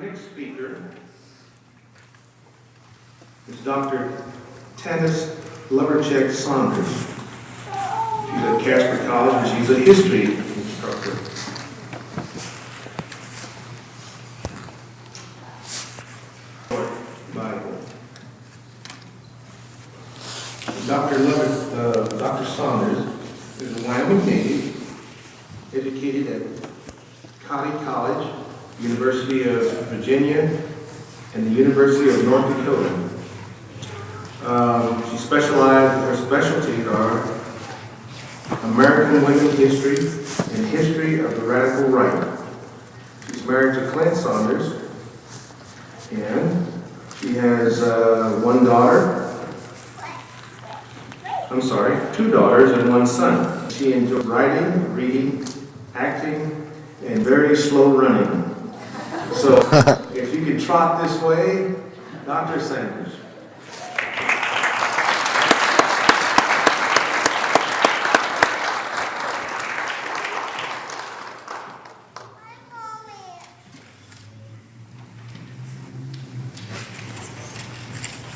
next speaker is Dr. Tanis Lovercheck-Saunders. She's at Casper College and she's a history instructor. Bible. Dr. Saunders is a Wyoming native, educated at College, University of Virginia, and the University of North Dakota. Her specialties are American women's history and history of the radical right. She's married to Clint Saunders, and she has two daughters and one son. She enjoys writing, reading, acting, and very slow running. So, if you can trot this way, Dr. Sanders.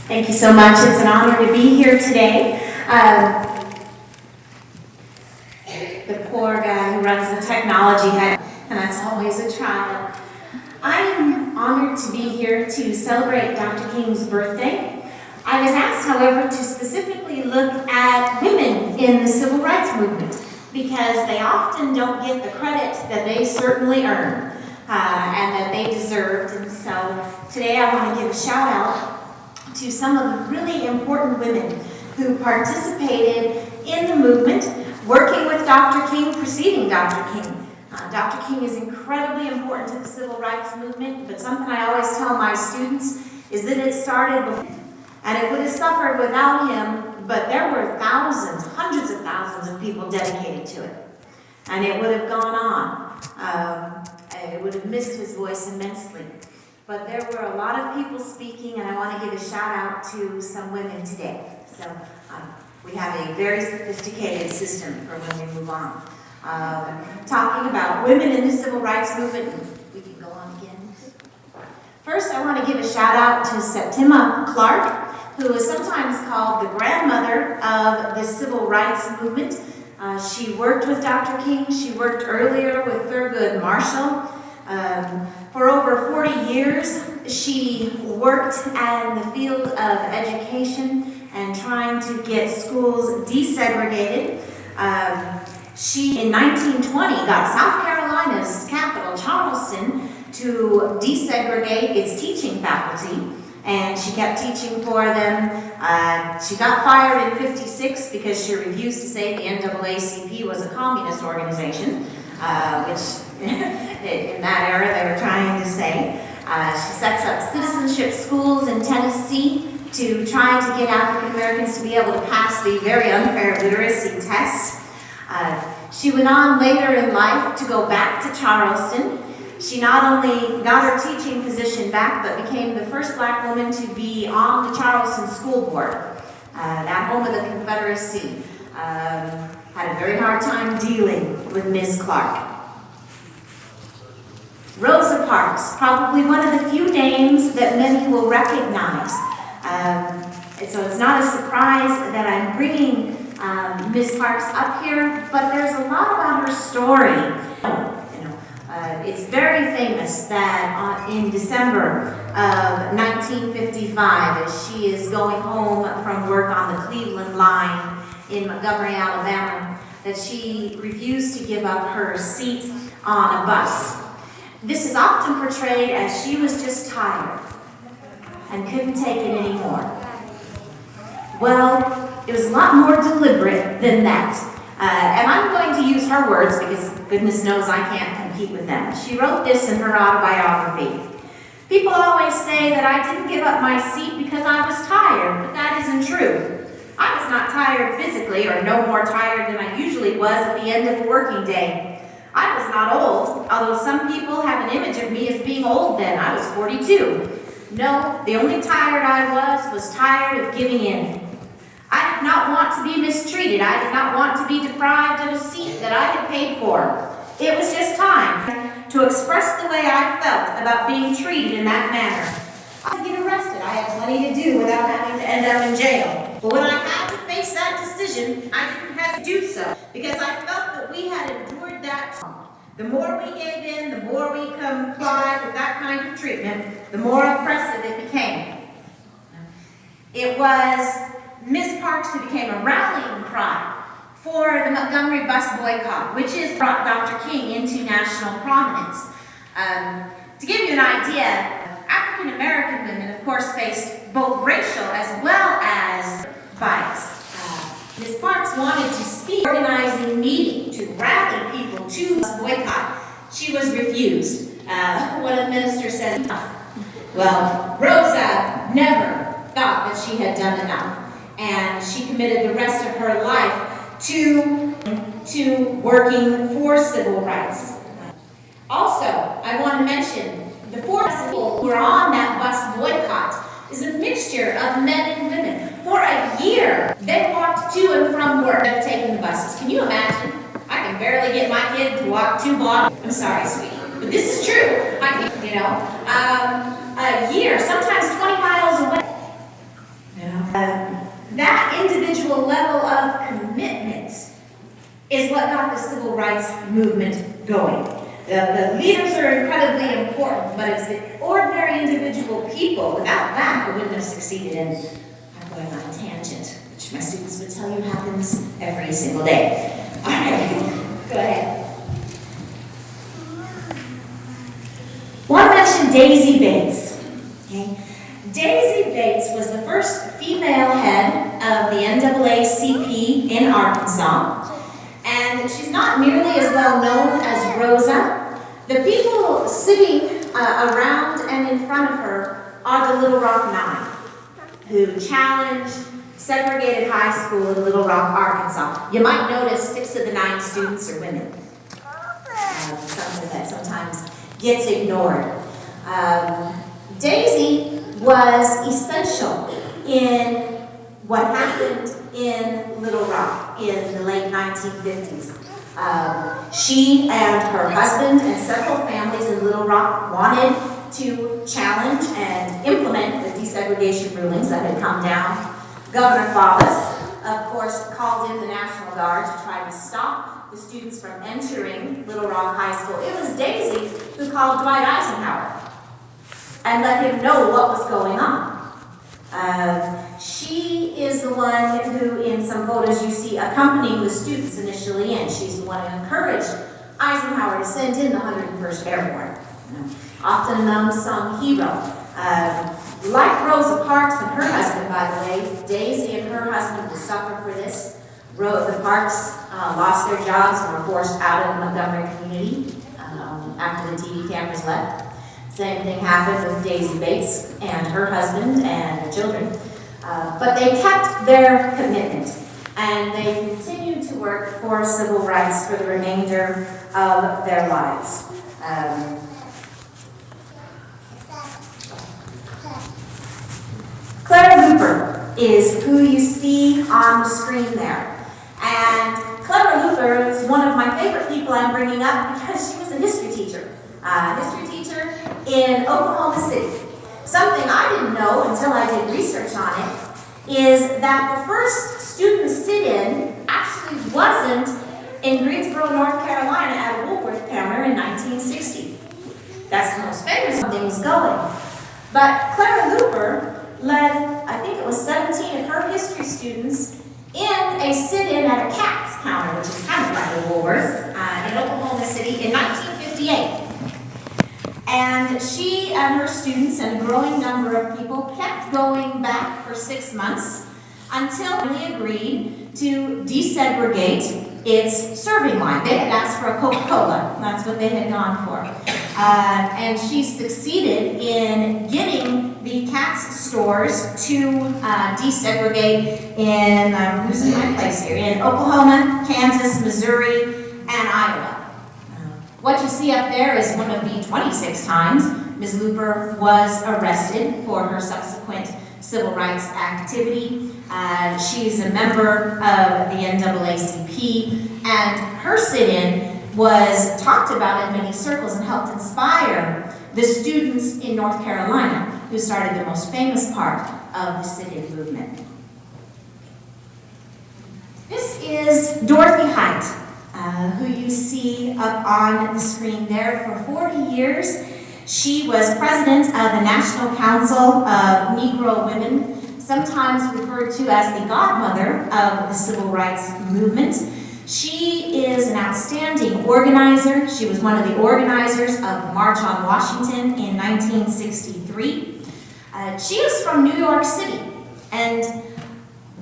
Thank you so much. It's an honor to be here today. The poor guy who runs the technology head, and that's always a trial. I am honored to be here to celebrate Dr. King's birthday. I was asked, however, to specifically look at women in the civil rights movement because they often don't get the credit that they certainly earn and that they deserved. And so today I want to give a shout out to some of the really important women who participated in the movement, working with Dr. King, preceding Dr. King. Dr. King is incredibly important to the civil rights movement, but something I always tell my students is that it started before, and it would have suffered without him, but there were thousands, hundreds of thousands of people dedicated to it. And it would have gone on. It would have missed his voice immensely. But there were a lot of people speaking, and I want to give a shout out to some women today. So we have a very sophisticated system for when we move on. Talking about women in the civil rights movement. We can go on again. First, I want to give a shout out to Septima Clark, who is sometimes called the grandmother of the civil rights movement. She worked with Dr. King. She worked earlier with Thurgood Marshall. For over 40 years, she worked in the field of education and trying to get schools desegregated. She, in 1920, got South Carolina's capital, Charleston, to desegregate its teaching faculty, and she kept teaching for them. She got fired in '56 because she refused to say the NAACP was a communist organization, which in that era they were trying to say. She sets up citizenship schools in Tennessee to try to get African Americans to be able to pass the very unfair literacy test. She went on later in life to go back to Charleston. She not only got her teaching position back, but became the first black woman to be on the Charleston School Board, that home of the Confederacy. Had a very hard time dealing with Ms. Clark. Rosa Parks, probably one of the few names that many will recognize. So it's not a surprise that I'm bringing Ms. Parks up here, but there's a lot about her story. It's very famous that in December of 1955, as she is going home from work on the Cleveland line in Montgomery, Alabama, that she refused to give up her seat on a bus. This is often portrayed as she was just tired and couldn't take it anymore. Well, it was a lot more deliberate than that. And I'm going to use her words because goodness knows I can't compete with them. She wrote this in her autobiography. People always say that I didn't give up my seat because I was tired, but that isn't true. I was not tired physically, or no more tired than I usually was at the end of a working day. I was not old, although some people have an image of me as being old then. I was 42. No, the only tired I was tired of giving in. I did not want to be mistreated. I did not want to be deprived of a seat that I had paid for. It was just time. to express the way I felt about being treated in that manner. I get arrested. I had plenty to do without having to end up in jail. But when I had to face that decision, I didn't have to do so because I felt that we had endured that. The more we gave in, the more we complied with that kind of treatment, the more oppressive it became. It was Ms. Parks who became a rallying cry for the Montgomery bus boycott, which has brought Dr. King into national prominence. To give you an idea, African American women, of course, faced both racial as well as bias. Ms. Parks wanted to speak, organizing meeting to rally people to bus boycott. She was refused. One of the ministers said, well, Rosa never thought that she had done enough, and she committed the rest of her life to working for civil rights. Also, I want to mention the 4 people who were on that bus boycott is a mixture of men and women. For a year, they walked to and from work and taking the buses. Can you imagine? I can barely get my kid to walk 2 blocks. I'm sorry, sweetie, but this is true. A year, sometimes 20 miles away. That individual level of commitment is what got the civil rights movement going. The leaders are incredibly important, but it's the ordinary individual people. Without that, we wouldn't have succeeded in. I'm going on a tangent, which my students would tell you happens every single day. All right, go ahead. Want to mention Daisy Bates. Okay. Daisy Bates was the first female head of the NAACP in Arkansas, and she's not nearly as well known as Rosa. The people sitting around and in front of her are the Little Rock Nine, who challenged segregated high school in Little Rock, Arkansas. You might notice 6 of the 9 students are women. Something that sometimes gets ignored. Daisy was essential in what happened in Little Rock in the late 1950s. She and her husband and several families in Little Rock wanted to challenge and implement the desegregation rulings that had come down. Governor Faubus, of course, called in the National Guard to try to stop the students from entering Little Rock High School. It was Daisy who called Dwight Eisenhower and let him know what was going on. She is the one who, in some photos you see, accompanying the students initially in. She's the one who encouraged Eisenhower to send in the 101st Airborne. Often an unsung hero. Like Rosa Parks and her husband, by the way, Daisy and her husband will suffer for this. The Parks lost their jobs and were forced out of the Montgomery community after the TV cameras left. Same thing happened with Daisy Bates and her husband and the children. But they kept their commitment, and they continued to work for civil rights for the remainder of their lives. Clara Looper is who you see on the screen there. And Clara Looper is one of my favorite people I'm bringing up because she was a history teacher. In Oklahoma City. Something I didn't know until I did research on it is that the first student sit-in actually wasn't in Greensboro, North Carolina at a Woolworth counter in 1960. That's the most famous things going. But Clara Looper led, I think it was 17 of her history students in a sit-in at a Katz counter, which is kind of like a Woolworth, in Oklahoma City in 1958. And she and her students and a growing number of people kept going back for 6 months until they agreed to desegregate its serving line. They had asked for a Coca-Cola. That's what they had gone for. And she succeeded in getting the Katz stores to desegregate in, I'm losing my place here, in Oklahoma, Kansas, Missouri, and Iowa. What you see up there is one of the 26 times Ms. Looper was arrested for her subsequent civil rights activity. She's a member of the NAACP, and her sit-in was talked about in many circles and helped inspire the students in North Carolina who started the most famous part of the sit-in movement. This is Dorothy Height, who you see up on the screen there. For 40 years, she was president of the National Council of Negro Women, sometimes referred to as the godmother of the civil rights movement. She is an outstanding organizer. She was one of the organizers of the March on Washington in 1963. She is from New York City, and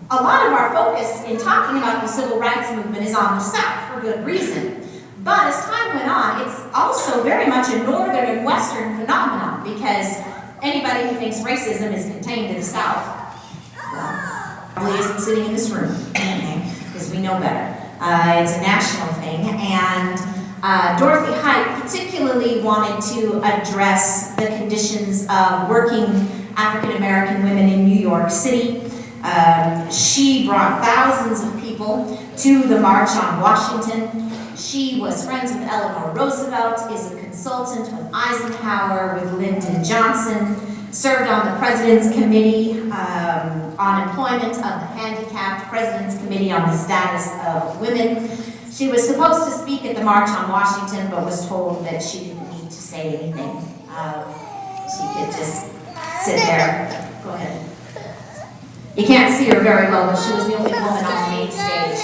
a lot of our focus in talking about the civil rights movement is on the South for good reason. But as time went on, it's also very much a northern and western phenomenon, because anybody who thinks racism is contained to the South, well, probably isn't sitting in this room, because we know better. It's a national thing, and Dorothy Height particularly wanted to address the conditions of working African American women in New York City. She brought thousands of people to the March on Washington. She was friends with Eleanor Roosevelt, is a consultant with Eisenhower, with Lyndon Johnson, served on the President's Committee on Employment of the Handicapped, President's Committee on the Status of Women. She was supposed to speak at the March on Washington, but was told that she didn't need to say anything. She could just sit there. Go ahead. You can't see her very well, but she was the only woman on the main stage.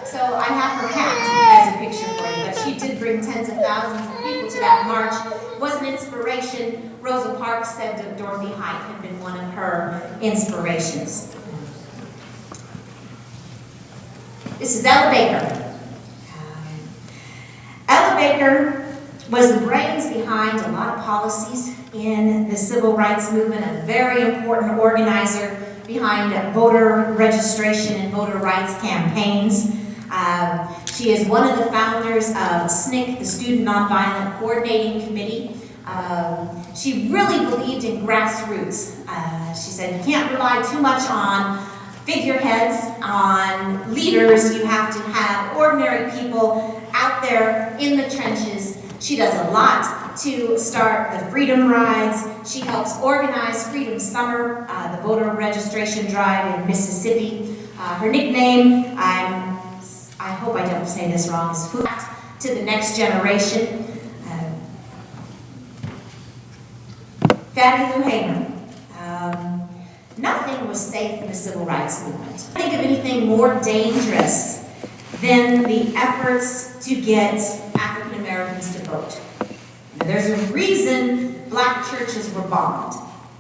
So I have her hat as a picture for you, but she did bring tens of thousands of people to that march. It was an inspiration. Rosa Parks said that Dorothy Height had been one of her inspirations. This is Ella Baker. Ella Baker was the brains behind a lot of policies in the civil rights movement, a very important organizer behind voter registration and voter rights campaigns. She is one of the founders of SNCC, the Student Nonviolent Coordinating Committee. She really believed in grassroots. She said you can't rely too much on figureheads, on leaders. You have to have ordinary people out there in the trenches. She does a lot to start the freedom rides. She helps organize Freedom Summer, the voter registration drive in Mississippi. Her nickname, I hope I don't say this wrong, is Food to the Next Generation. Fannie Lou Hamer. Nothing was safe in the civil rights movement. Think of anything more dangerous than the efforts to get African Americans to vote. Now, there's a reason black churches were bombed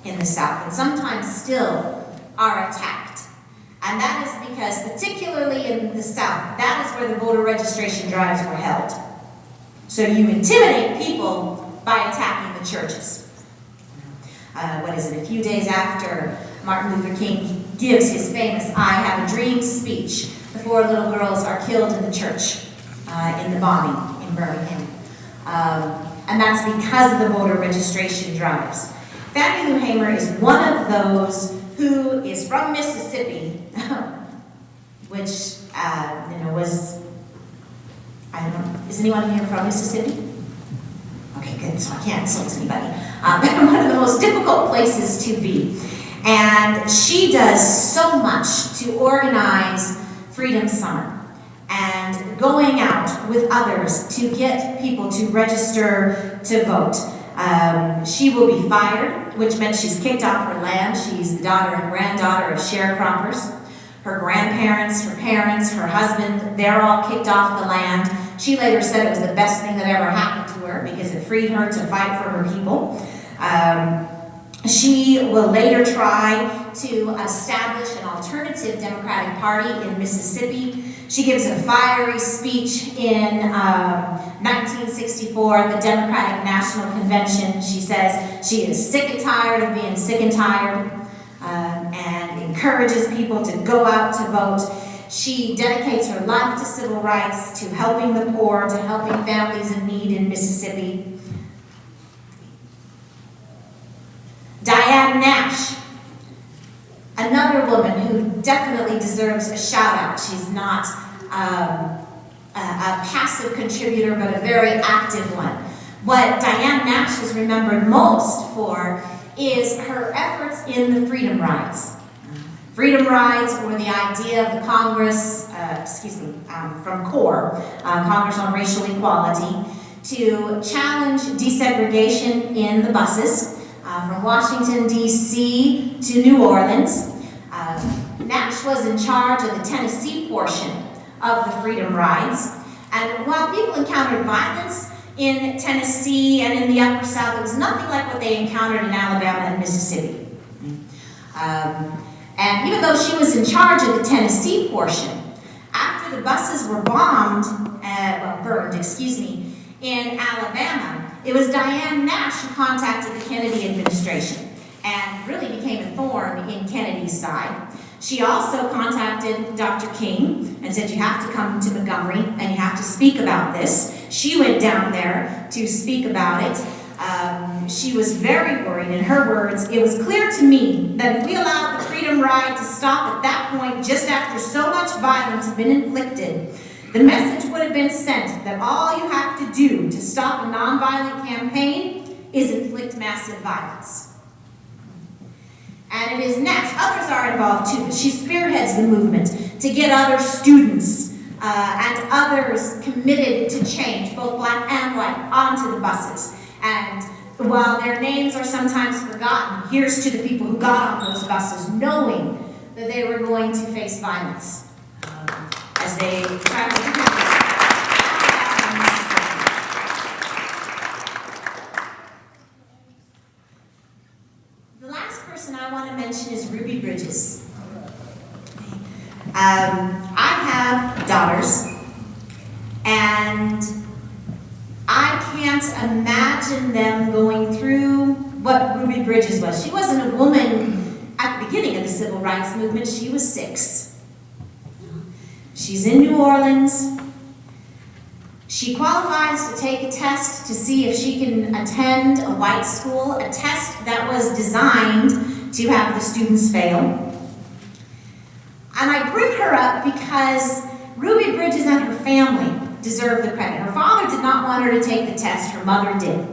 in the South, and sometimes still are attacked. And that is because, particularly in the South, that is where the voter registration drives were held. So you intimidate people by attacking the churches. A few days after Martin Luther King gives his famous I Have a Dream speech, the 4 little girls are killed in the church in the bombing in Birmingham. And that's because of the voter registration drives. Fannie Lou Hamer is one of those who is from Mississippi, which, was, I don't know, is anyone here from Mississippi? Okay, good, so I can't insult anybody. One of the most difficult places to be. And she does so much to organize Freedom Summer and going out with others to get people to register to vote. She will be fired, which meant she's kicked off her land. She's the daughter and granddaughter of sharecroppers. Her grandparents, her parents, her husband, they're all kicked off the land. She later said it was the best thing that ever happened to her because it freed her to fight for her people. She will later try to establish an alternative Democratic Party in Mississippi. She gives a fiery speech in 1964 at the Democratic National Convention. She says she is sick and tired of being sick and tired and encourages people to go out to vote. She dedicates her life to civil rights, to helping the poor, to helping families in need in Mississippi. Diane Nash, another woman who definitely deserves a shout out. She's not a passive contributor, but a very active one. What Diane Nash is remembered most for is her efforts in the freedom rides. Freedom rides were the idea of the Congress, from CORE, Congress on Racial Equality, to challenge desegregation in the buses from Washington, D.C. to New Orleans. Nash was in charge of the Tennessee portion of the freedom rides. And while people encountered violence in Tennessee and in the Upper South, it was nothing like what they encountered in Alabama and Mississippi. And even though she was in charge of the Tennessee portion, after the buses were burned, in Alabama, it was Diane Nash who contacted the Kennedy administration and really became a thorn in Kennedy's side. She also contacted Dr. King and said, you have to come to Montgomery and you have to speak about this. She went down there to speak about it. She was very worried. In her words, it was clear to me that if we allowed the freedom ride to stop at that point, just after so much violence had been inflicted, the message would have been sent that all you have to do to stop a nonviolent campaign is inflict massive violence. And it is Nash. Others are involved too, but she spearheads the movement to get other students and others committed to change, both black and white, onto the buses. And while their names are sometimes forgotten, here's to the people who got on those buses knowing that they were going to face violence as they traveled to The last person I want to mention is Ruby Bridges. I have daughters, and I can't imagine them going through what Ruby Bridges was. She wasn't a woman at the beginning of the civil rights movement. She was 6. She's in New Orleans. She qualifies to take a test to see if she can attend a white school, a test that was designed to have the students fail. And I bring her up because Ruby Bridges and her family deserve the credit. Her father did not want her to take the test. Her mother did.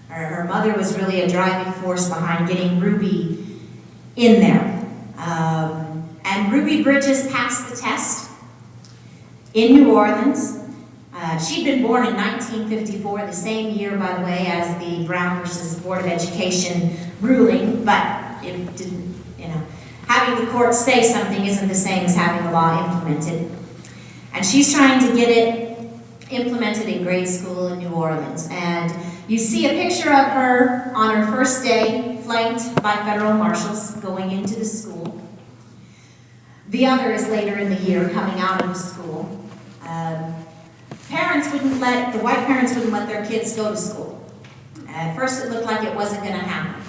Her mother was really a driving force behind getting Ruby in there. And Ruby Bridges passed the test in New Orleans. She'd been born in 1954, the same year, by the way, as the Brown versus Board of Education ruling, but it didn't, having the court say something isn't the same as having the law implemented. And she's trying to get it implemented in grade school in New Orleans. And you see a picture of her on her first day, flanked by federal marshals, going into the school. The other is later in the year, coming out of the school. The white parents wouldn't let their kids go to school. At first it looked like it wasn't going to happen.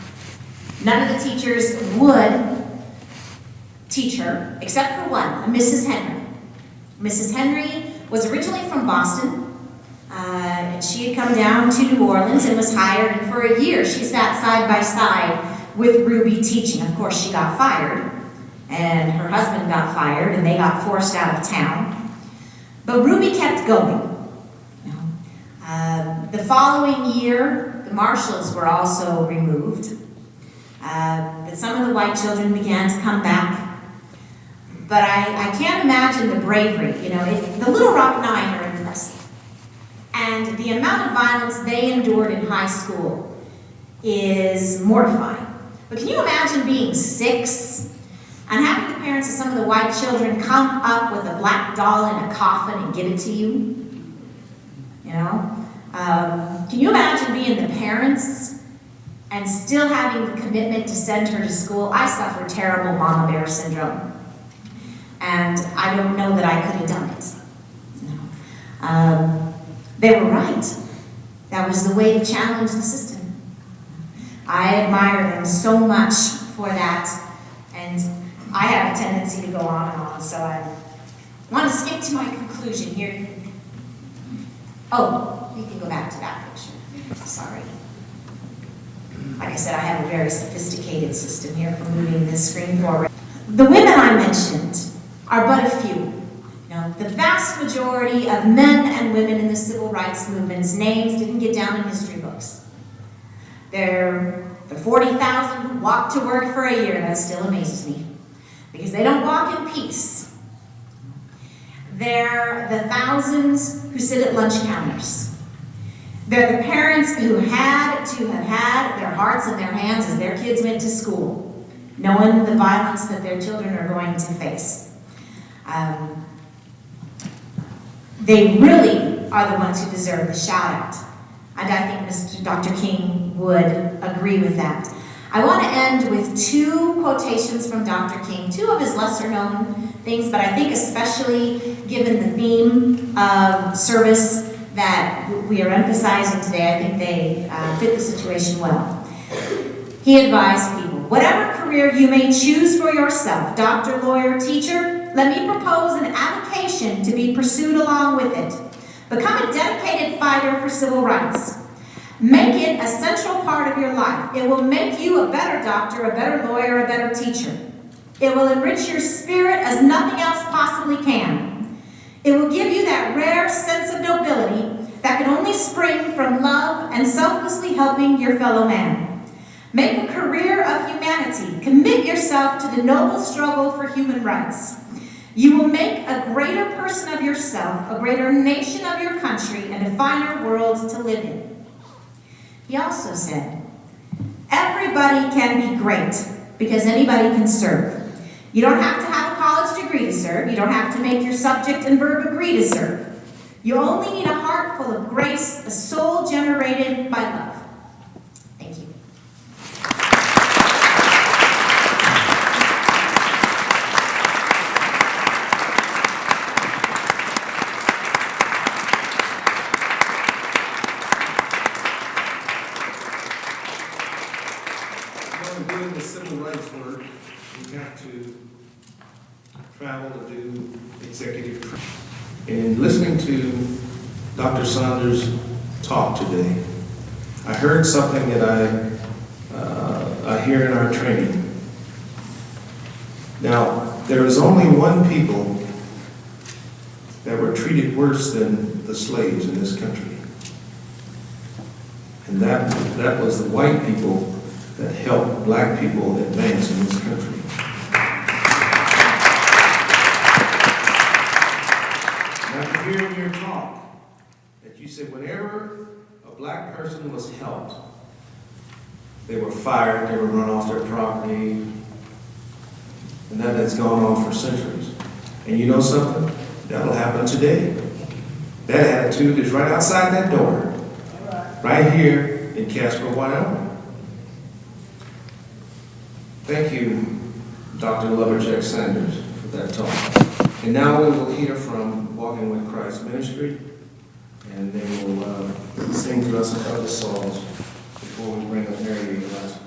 None of the teachers would teach her, except for one, Mrs. Henry. Mrs. Henry was originally from Boston. And she had come down to New Orleans and was hired, and for a year she sat side by side with Ruby teaching. Of course, she got fired, and her husband got fired, and they got forced out of town. But Ruby kept going. The following year, the marshals were also removed. But some of the white children began to come back. But I can't imagine the bravery. The Little Rock Nine are impressive. And the amount of violence they endured in high school is mortifying. But can you imagine being 6 and having the parents of some of the white children come up with a black doll in a coffin and give it to you? Can you imagine being the parents and still having the commitment to send her to school? I suffer terrible mama bear syndrome. And I don't know that I could have done it. They were right. That was the way to challenge the system. I admire them so much for that. And I have a tendency to go on and on, so I want to skip to my conclusion here. Oh, you can go back to that picture. Sorry. Like I said, I have a very sophisticated system here for moving this screen forward. The women I mentioned are but a few. the vast majority of men and women in the civil rights movement's names didn't get down in history books. They're the 40,000 who walked to work for a year. That still amazes me, because they don't walk in peace. They're the thousands who sit at lunch counters. They're the parents who had to have had their hearts in their hands as their kids went to school, knowing the violence that their children are going to face. They really are the ones who deserve the shout out. And I think Dr. King would agree with that. I want to end with two quotations from Dr. King, two of his lesser known things, but I think especially given the theme of service that we are emphasizing today, I think they fit the situation well. He advised people, whatever career you may choose for yourself, doctor, lawyer, teacher, let me propose an avocation to be pursued along with it. Become a dedicated fighter for civil rights. Make it a central part of your life. It will make you a better doctor, a better lawyer, a better teacher. It will enrich your spirit as nothing else possibly can. It will give you that rare sense of nobility that can only spring from love and selflessly helping your fellow man. Make a career of humanity. Commit yourself to the noble struggle for human rights. You will make a greater person of yourself, a greater nation of your country, and a finer world to live in. He also said, everybody can be great because anybody can serve. You don't have to have a college degree to serve. You don't have to make your subject and verb agree to serve. You only need a heart full of grace, a soul generated by love. Thank you. When doing the civil rights work, we got to travel to do executive training. In listening to Dr. Saunders talk today, I heard something that I hear in our training. Now, there is only one people that were treated worse than the slaves in this country. And that was the white people that helped black people advance in this country. And I could hear in your talk that you said whenever a black person was helped, they were fired, they were run off their property, and that has gone on for centuries. And you know something? That'll happen today. That attitude is right outside that door, right here in Casper, Wyoming. Thank you, Dr. Lovercheck-Saunders, for that talk. And now we will hear from Walking with Christ Ministry, and they will sing to us a couple of songs before we bring up Mary to the last.